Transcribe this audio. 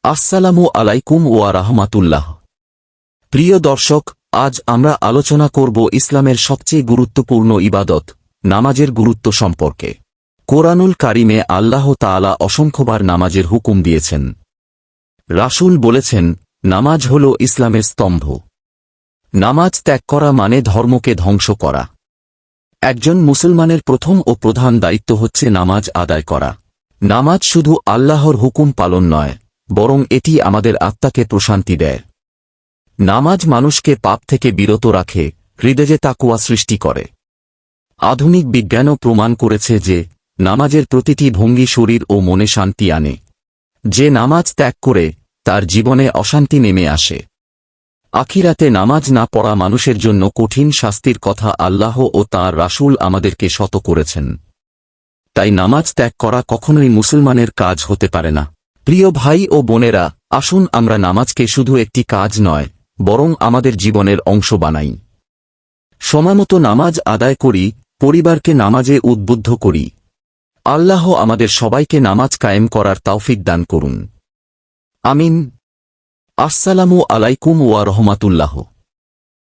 আসসালামু আলাইকুম ওয়া রাহমাতুল্লাহ। প্রিয় দর্শক, আজ আমরা আলোচনা করব ইসলামের সবচেয়ে গুরুত্বপূর্ণ ইবাদত নামাজের গুরুত্ব সম্পর্কে। কোরআনুল কারিমে আল্লাহ তাআলা অসংখ্যবার নামাজের হুকুম দিয়েছেন। রাসূল বলেছেন, নামাজ হল ইসলামের স্তম্ভ। নামাজ ত্যাগ করা মানে ধর্মকে ধ্বংস করা। একজন মুসলমানের প্রথম ও প্রধান দায়িত্ব হচ্ছে নামাজ আদায় করা। নামাজ শুধু আল্লাহর হুকুম পালন নয়, বরং এটি আমাদের আত্মাকে প্রশান্তি দেয়। নামাজ মানুষকে পাপ থেকে বিরত রাখে, হৃদয়ে তাকওয়া সৃষ্টি করে। আধুনিক বিজ্ঞানও প্রমাণ করেছে যে নামাজের প্রতিটি ভঙ্গি শরীর ও মনে শান্তি আনে। যে নামাজ ত্যাগ করে তার জীবনে অশান্তি নেমে আসে। আখিরাতে নামাজ না পড়া মানুষের জন্য কঠিন শাস্তির কথা আল্লাহ ও তাঁর রাসূল আমাদেরকে সতর্ক করেছেন। তাই নামাজ ত্যাগ করা কখনোই মুসলমানের কাজ হতে পারে না। প্রিয় ভাই ও বোনেরা, আসুন আমরা নামাজকে শুধু একটি কাজ নয়, বরং আমাদের জীবনের অংশ বানাই। সময়মতো নামাজ আদায় করি, পরিবারকে নামাজে উদ্বুদ্ধ করি। আল্লাহ আমাদের সবাইকে নামাজ কায়েম করার তৌফিক দান করুন। আমিন। আসসালামু আলাইকুম ওয়া রাহমাতুল্লাহ।